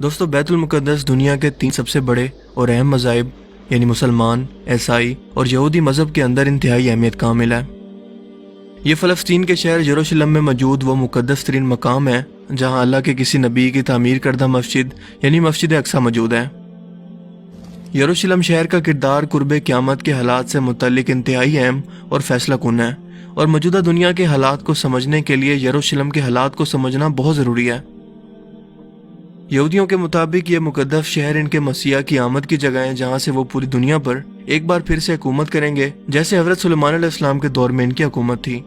دوستو بیت المقدس دنیا کے 3 سب سے بڑے اور اہم مذاہب یعنی مسلمان، عیسائی اور یہودی مذہب کے اندر انتہائی اہمیت کا حامل ہے۔ یہ فلسطین کے شہر یروشلم میں موجود وہ مقدس ترین مقام ہے جہاں اللہ کے کسی نبی کی تعمیر کردہ مسجد یعنی مسجد اقصی موجود ہے۔ یروشلم شہر کا کردار قرب قیامت کے حالات سے متعلق انتہائی اہم اور فیصلہ کن ہے، اور موجودہ دنیا کے حالات کو سمجھنے کے لیے یروشلم کے حالات کو سمجھنا بہت ضروری ہے۔ یہودیوں کے مطابق یہ مقدس شہر ان کے مسیح کی آمد کی جگہ ہے جہاں سے وہ پوری دنیا پر ایک بار پھر سے حکومت کریں گے، جیسے حضرت سلیمان علیہ السلام کے دور میں ان کی حکومت تھی۔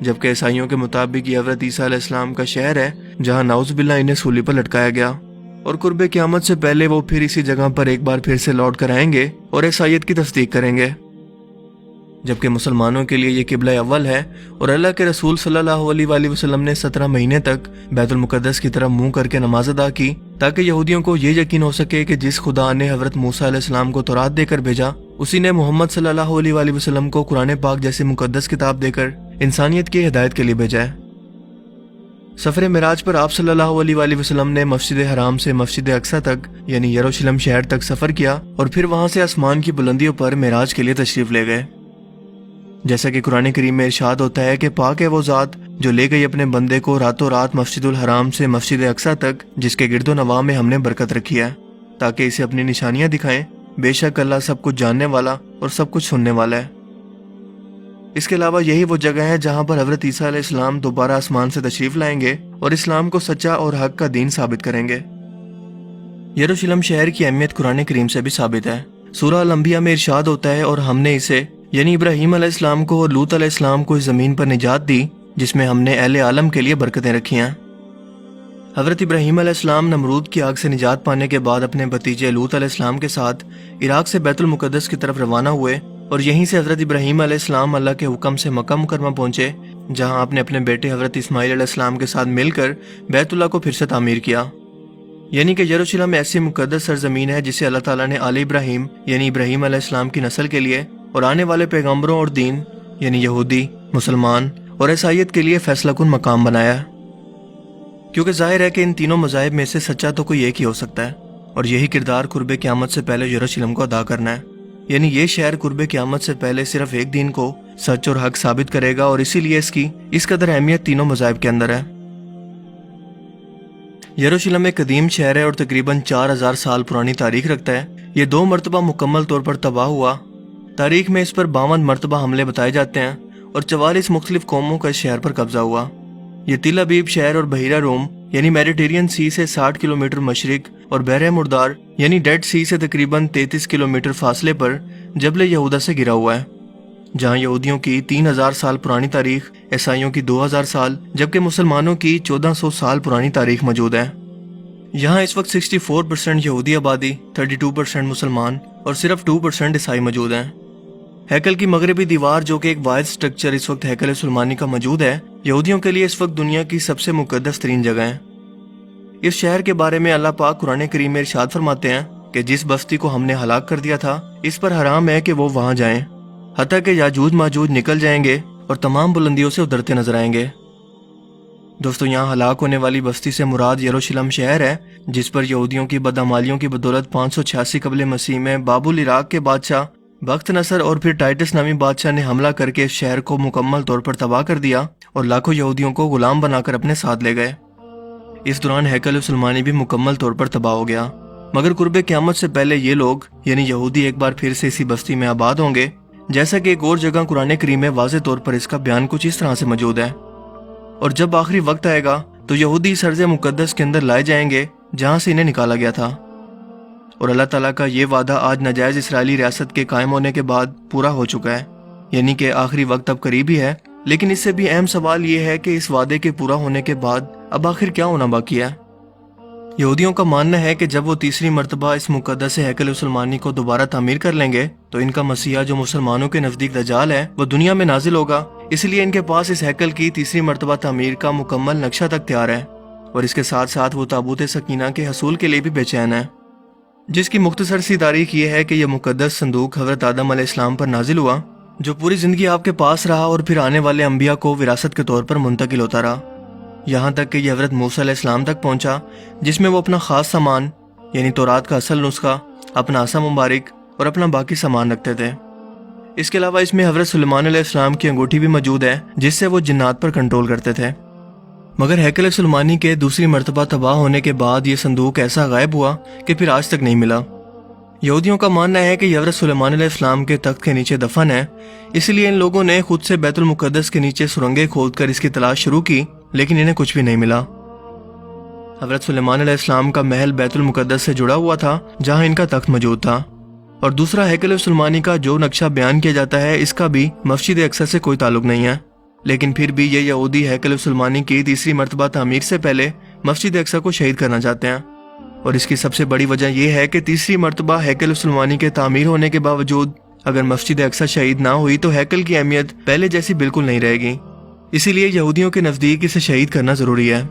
جبکہ عیسائیوں کے مطابق یہ حضرت عیسیٰ علیہ السلام کا شہر ہے جہاں نعوذ باللہ انہیں سولی پر لٹکایا گیا، اور قرب قیامت سے پہلے وہ پھر اسی جگہ پر ایک بار پھر سے لوٹ کر آئیں گے اور عیسائیت کی تصدیق کریں گے۔ جبکہ مسلمانوں کے لیے یہ قبلہ اول ہے، اور اللہ کے رسول صلی اللہ علیہ وآلہ وسلم نے 17 مہینے تک بیت المقدس کی طرف منہ کر کے نماز ادا کی تاکہ یہودیوں کو یہ یقین ہو سکے کہ جس خدا نے حضرت موسیٰ علیہ السلام کو تورات دے کر بھیجا، اسی نے محمد صلی اللہ علیہ وآلہ وسلم کو قرآن پاک جیسی مقدس کتاب دے کر انسانیت کی ہدایت کے لیے بھیجا ہے۔ سفر معراج پر آپ صلی اللہ علیہ وآلہ وسلم نے مسجد حرام سے مسجد اقصی تک یعنی یروشلم شہر تک سفر کیا، اور پھر وہاں سے آسمان کی بلندیوں پر معراج کے لیے تشریف لے گئے۔ جیسا کہ قرآن کریم میں ارشاد ہوتا ہے کہ پاک ہے وہ ذات جو لے گئی اپنے بندے کو راتوں رات مسجد الحرام سے مسجد اقصی تک، جس کے گرد و نواح میں ہم نے برکت رکھی ہے تاکہ اسے اپنی نشانیاں دکھائیں۔ بے شک اللہ سب کچھ جاننے والا اور سب کچھ سننے والا ہے۔ اس کے علاوہ یہی وہ جگہ ہے جہاں پر حضرت عیسیٰ علیہ السلام دوبارہ آسمان سے تشریف لائیں گے اور اسلام کو سچا اور حق کا دین ثابت کریں گے۔ یروشلم شہر کی اہمیت قرآن کریم سے بھی ثابت ہے۔ سورہ الانبیاء میں ارشاد ہوتا ہے، اور ہم نے اسے یعنی ابراہیم علیہ السلام کو اور لوط علیہ السلام کو اس زمین پر نجات دی جس میں ہم نے اہل عالم کے لیے برکتیں رکھی ہیں۔ حضرت ابراہیم علیہ السلام نمرود کی آگ سے نجات پانے کے بعد اپنے بھتیجے لوط علیہ السلام کے ساتھ عراق سے بیت المقدس کی طرف روانہ ہوئے، اور یہیں سے حضرت ابراہیم علیہ السلام اللہ کے حکم سے مکہ مکرمہ پہنچے، جہاں آپ نے اپنے بیٹے حضرت اسماعیل علیہ السلام کے ساتھ مل کر بیت اللہ کو پھر سے تعمیر کیا۔ یعنی کہ یروشلم ایسی مقدس سرزمین ہے جسے اللہ تعالیٰ نے آل ابراہیم یعنی ابراہیم علیہ السلام کی نسل کے لیے اور آنے والے پیغمبروں اور دین یعنی یہودی، مسلمان اور عیسائیت کے لیے فیصلہ کن مقام بنایا ہے، کیونکہ ظاہر ہے کہ ان تینوں مذاہب میں سے سچا تو کوئی ایک ہی ہو سکتا ہے، اور یہی کردار قرب قیامت سے پہلے یروشلم کو ادا کرنا ہے۔ یعنی یہ شہر قرب قیامت سے پہلے صرف ایک دین کو سچ اور حق ثابت کرے گا، اور اسی لیے اس قدر اہمیت تینوں مذاہب کے اندر ہے۔ یروشلم ایک قدیم شہر ہے اور تقریباً 4000 سال پرانی تاریخ رکھتا ہے۔ یہ 2 مرتبہ مکمل طور پر تباہ ہوا۔ تاریخ میں اس پر 52 مرتبہ حملے بتائے جاتے ہیں، اور 44 مختلف قوموں کا اس شہر پر قبضہ ہوا۔ یہ تل ابیب شہر اور بحیرہ روم یعنی میڈیٹرین سی سے 60 کلومیٹر مشرق اور بحر مردار یعنی ڈیڈ سی سے تقریباً 33 کلومیٹر فاصلے پر جبل یہودا سے گھرا ہوا ہے، جہاں یہودیوں کی 3000 سال پرانی تاریخ، عیسائیوں کی 2000 سال، جبکہ مسلمانوں کی 1400 سال پرانی تاریخ موجود ہے۔ یہاں اس وقت 64% یہودی آبادی، 32% مسلمان اور صرف 2% عیسائی موجود ہیں۔ ہیکل کی مغربی دیوار جو کہ ایک واحد سٹرکچر اس وقت ہیکل سلیمانی کا موجود ہے، یہودیوں کے لیے اس وقت دنیا کی سب سے مقدس ترین جگہ ہے۔ اس شہر کے بارے میں اللہ پاک قرآن کریم میں ارشاد فرماتے ہیں کہ جس بستی کو ہم نے ہلاک کر دیا تھا اس پر حرام ہے کہ وہ وہاں جائیں، حتیٰ کہ یاجوج ماجوج نکل جائیں گے اور تمام بلندیوں سے اترتے نظر آئیں گے۔ دوستو، یہاں ہلاک ہونے والی بستی سے مراد یروشلم شہر ہے، جس پر یہودیوں کی بدعمالیوں کی بدولت 586 قبل مسیح میں بابل عراق کے بادشاہ بخت نصر اور پھر ٹائٹس نامی بادشاہ نے حملہ کر کے اس شہر کو مکمل طور پر تباہ کر دیا اور لاکھوں یہودیوں کو غلام بنا کر اپنے ساتھ لے گئے۔ اس دوران ہیکل سلیمانی بھی مکمل طور پر تباہ ہو گیا، مگر قرب قیامت سے پہلے یہ لوگ یعنی یہودی ایک بار پھر سے اسی بستی میں آباد ہوں گے، جیسا کہ ایک اور جگہ قرآن کریم میں واضح طور پر اس کا بیان کچھ اس طرح سے موجود ہے۔ اور جب آخری وقت آئے گا تو یہودی اس ارض مقدس کے اندر لائے جائیں گے جہاں سے انہیں نکالا گیا تھا، اور اللہ تعالیٰ کا یہ وعدہ آج ناجائز اسرائیلی ریاست کے قائم ہونے کے بعد پورا ہو چکا ہے، یعنی کہ آخری وقت اب قریب ہی ہے۔ لیکن اس سے بھی اہم سوال یہ ہے کہ اس وعدے کے پورا ہونے کے بعد اب آخر کیا ہونا باقی ہے؟ یہودیوں کا ماننا ہے کہ جب وہ تیسری مرتبہ اس مقدس ہیکل سلیمانی کو دوبارہ تعمیر کر لیں گے تو ان کا مسیحا جو مسلمانوں کے نزدیک دجال ہے وہ دنیا میں نازل ہوگا، اس لیے ان کے پاس اس ہیکل کی تیسری مرتبہ تعمیر کا مکمل نقشہ تک تیار ہے، اور اس کے ساتھ ساتھ وہ تابوت سکینہ کے حصول کے لیے بھی بے چین ہے، جس کی مختصر سی تاریخ یہ ہے کہ یہ مقدس صندوق حضرت آدم علیہ السلام پر نازل ہوا، جو پوری زندگی آپ کے پاس رہا اور پھر آنے والے انبیاء کو وراثت کے طور پر منتقل ہوتا رہا۔ یہاں تک کہ یہ حضرت موسیٰ علیہ السلام تک پہنچا، جس میں وہ اپنا خاص سامان یعنی تورات کا اصل نسخہ، اپنا عصا مبارک اور اپنا باقی سامان رکھتے تھے۔ اس کے علاوہ اس میں حضرت سلیمان علیہ السلام کی انگوٹھی بھی موجود ہے، جس سے وہ جنات پر کنٹرول کرتے تھے۔ مگر ہیکل سلیمانی کے دوسری مرتبہ تباہ ہونے کے بعد یہ صندوق ایسا غائب ہوا کہ پھر آج تک نہیں ملا۔ یہودیوں کا ماننا ہے کہ یہ حضرت سلیمان علیہ السلام کے تخت کے نیچے دفن ہے، اس لیے ان لوگوں نے خود سے بیت المقدس کے نیچے سرنگیں کھود کر اس کی تلاش شروع کی، لیکن انہیں کچھ بھی نہیں ملا۔ حضرت سلیمان علیہ السلام کا محل بیت المقدس سے جڑا ہوا تھا، جہاں ان کا تخت موجود تھا، اور دوسرا ہیکل سلیمانی کا جو نقشہ بیان کیا جاتا ہے، اس کا بھی مسجد اقصی سے کوئی تعلق نہیں ہے۔ لیکن پھر بھی یہ یہودی ہیکل سلیمانی کی تیسری مرتبہ تعمیر سے پہلے مسجد اقصی کو شہید کرنا چاہتے ہیں، اور اس کی سب سے بڑی وجہ یہ ہے کہ تیسری مرتبہ ہیکل سلیمانی کے تعمیر ہونے کے باوجود اگر مسجد اقصی شہید نہ ہوئی تو ہیکل کی اہمیت پہلے جیسی بالکل نہیں رہے گی، اسی لیے یہودیوں کے نزدیک اسے شہید کرنا ضروری ہے۔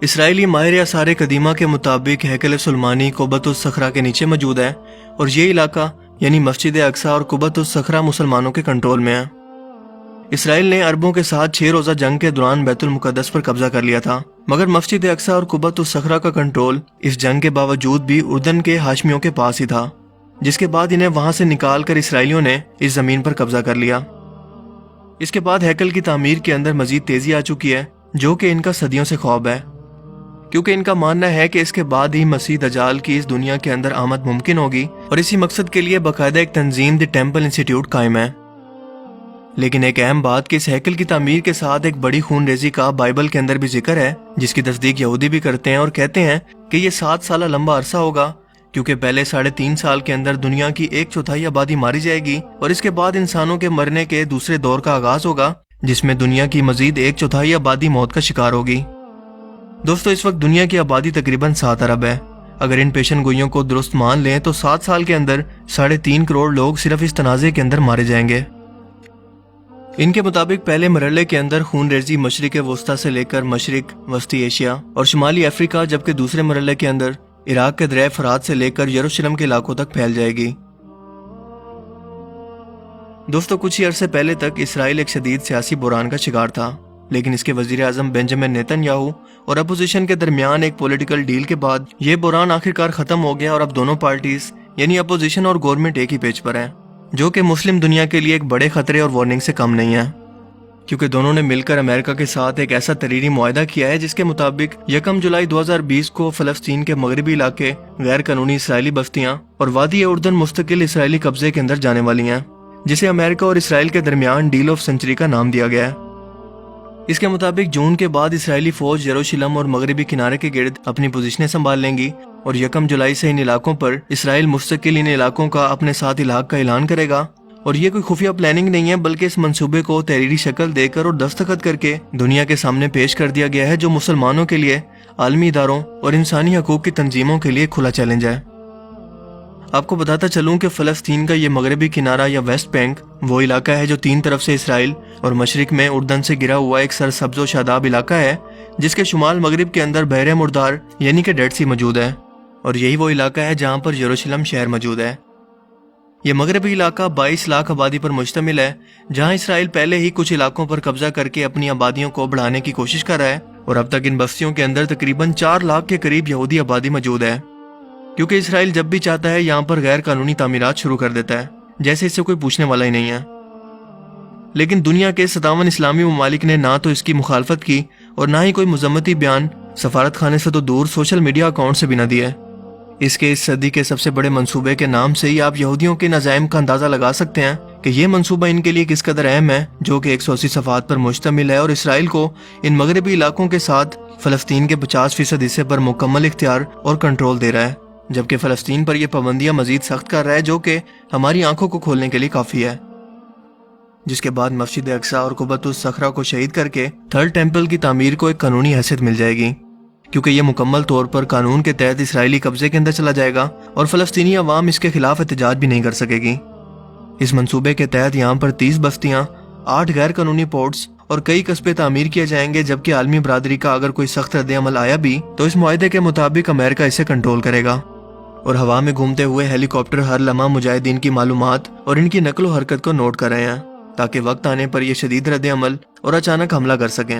اسرائیلی ماہر آثار قدیمہ کے مطابق ہیکل سلیمانی قبۃ الصخرہ کے نیچے موجود ہے، اور یہ علاقہ یعنی مسجد اقصی اور قبۃ الصخرہ مسلمانوں کے کنٹرول میں ہے۔ اسرائیل نے عربوں کے ساتھ 6 روزہ جنگ کے دوران بیت المقدس پر قبضہ کر لیا تھا، مگر مسجد اقصی اور قبۃ الصخرہ کا کنٹرول اس جنگ کے باوجود بھی اردن کے ہاشمیوں کے پاس ہی تھا، جس کے بعد انہیں وہاں سے نکال کر اسرائیلیوں نے اس زمین پر قبضہ کر لیا۔ اس کے بعد ہیکل کی تعمیر کے اندر مزید تیزی آ چکی ہے، جو کہ ان کا صدیوں سے خواب ہے، کیونکہ ان کا ماننا ہے کہ اس کے بعد ہی مسیح دجال کی اس دنیا کے اندر آمد ممکن ہوگی، اور اسی مقصد کے لیے باقاعدہ ایک تنظیم دی ٹیمپل انسٹیٹیوٹ قائم ہے۔ لیکن ایک اہم بات کہ اس ہیکل کی تعمیر کے ساتھ ایک بڑی خون ریزی کا بائبل کے اندر بھی ذکر ہے، جس کی تصدیق یہودی بھی کرتے ہیں اور کہتے ہیں کہ یہ 7 سالہ لمبا عرصہ ہوگا، کیونکہ پہلے 3.5 سال کے اندر دنیا کی 1/4 آبادی ماری جائے گی، اور اس کے بعد انسانوں کے مرنے کے دوسرے دور کا آغاز ہوگا، جس میں دنیا کی مزید 1/4 آبادی موت کا شکار ہوگی۔ دوستو، اس وقت دنیا کی آبادی تقریباً 7 ارب ہے۔ اگر ان پیشن گوئیوں کو درست مان لیں تو 7 سال کے اندر 3.5 کروڑ لوگ صرف اس تنازع کے اندر مارے جائیں گے۔ ان کے مطابق پہلے مرحلے کے اندر خون ریزی مشرق وسطی سے لے کر مشرق وسطی ایشیا اور شمالی افریقہ، جبکہ دوسرے مرحلے کے اندر عراق کے دریائے فرات سے لے کر یروشلم کے علاقوں تک پھیل جائے گی۔ دوستو، کچھ ہی عرصے پہلے تک اسرائیل ایک شدید سیاسی بحران کا شکار تھا، لیکن اس کے وزیر اعظم بنجامن نیتن یاہو اور اپوزیشن کے درمیان ایک پولیٹیکل ڈیل کے بعد یہ بحران آخرکار ختم ہو گیا، اور اب دونوں پارٹیز یعنی اپوزیشن اور گورنمنٹ ایک ہی پیج پر ہیں، جو کہ مسلم دنیا کے لیے ایک بڑے خطرے اور وارننگ سے کم نہیں ہے، کیونکہ دونوں نے مل کر امریکہ کے ساتھ ایک ایسا تحریری معاہدہ کیا ہے جس کے مطابق 1 جولائی 2020 کو فلسطین کے مغربی علاقے غیر قانونی اسرائیلی بستیاں اور وادی اردن مستقل اسرائیلی قبضے کے اندر جانے والی ہیں، جسے امریکہ اور اسرائیل کے درمیان ڈیل آف سینچری کا نام دیا گیا ہے۔ اس کے مطابق جون کے بعد اسرائیلی فوج یروشلم اور مغربی کنارے کے گرد اپنی پوزیشنیں سنبھال لیں گی، اور 1 جولائی سے ان علاقوں پر اسرائیل مستقل ان علاقوں کا اپنے ساتھ الحاق کا اعلان کرے گا، اور یہ کوئی خفیہ پلاننگ نہیں ہے، بلکہ اس منصوبے کو تحریری شکل دے کر اور دستخط کر کے دنیا کے سامنے پیش کر دیا گیا ہے، جو مسلمانوں کے لیے، عالمی اداروں اور انسانی حقوق کی تنظیموں کے لیے کھلا چیلنج ہے۔ آپ کو بتاتا چلوں کہ فلسطین کا یہ مغربی کنارہ یا ویسٹ بینک وہ علاقہ ہے جو 3 طرف سے اسرائیل اور مشرق میں اردن سے گرا ہوا ایک سرسبز و شاداب علاقہ ہے، جس کے شمال مغرب کے اندر بحر مردار یعنی کہ ڈیڈ سی موجود ہے، اور یہی وہ علاقہ ہے جہاں پر یروشلم شہر موجود ہے۔ یہ مغربی علاقہ 22 لاکھ آبادی پر مشتمل ہے، جہاں اسرائیل پہلے ہی کچھ علاقوں پر قبضہ کر کے اپنی آبادیوں کو بڑھانے کی کوشش کر رہا ہے، اور اب تک ان بستیوں کے اندر تقریباً 4 لاکھ کے قریب یہودی آبادی موجود ہے، کیونکہ اسرائیل جب بھی چاہتا ہے یہاں پر غیر قانونی تعمیرات شروع کر دیتا ہے، جیسے اس سے کوئی پوچھنے والا ہی نہیں ہے۔ لیکن دنیا کے 57 اسلامی ممالک نے نہ تو اس کی مخالفت کی اور نہ ہی کوئی مذمتی بیان، سفارت خانے سے تو دور سوشل میڈیا اکاؤنٹ سے بھی نہ دیے۔ اس صدی کے سب سے بڑے منصوبے کے نام سے ہی آپ یہودیوں کے نظائم کا اندازہ لگا سکتے ہیں کہ یہ منصوبہ ان کے لیے کس قدر اہم ہے، جو کہ 180 صفحات پر مشتمل ہے، اور اسرائیل کو ان مغربی علاقوں کے ساتھ فلسطین کے 50% حصے پر مکمل اختیار اور کنٹرول دے رہا ہے، جبکہ فلسطین پر یہ پابندیاں مزید سخت کر رہا ہے، جو کہ ہماری آنکھوں کو کھولنے کے لیے کافی ہے۔ جس کے بعد مسجد اقصی اور قبۃ الصخرہ کو شہید کر کے تھرڈ ٹیمپل کی تعمیر کو ایک قانونی حیثیت مل جائے گی، کیونکہ یہ مکمل طور پر قانون کے تحت اسرائیلی قبضے کے اندر چلا جائے گا، اور فلسطینی عوام اس کے خلاف احتجاج بھی نہیں کر سکے گی۔ اس منصوبے کے تحت یہاں پر 30 بستیاں، 8 غیر قانونی پورٹس اور کئی قصبے تعمیر کیے جائیں گے، جبکہ عالمی برادری کا اگر کوئی سخت رد عمل آیا بھی تو اس معاہدے کے مطابق امریکہ اسے کنٹرول کرے گا، اور ہوا میں گھومتے ہوئے ہیلی کاپٹر ہر لمحہ مجاہدین کی معلومات اور ان کی نقل و حرکت کو نوٹ کر رہے ہیں، تاکہ وقت آنے پر یہ شدید رد عمل اور اچانک حملہ کر سکیں۔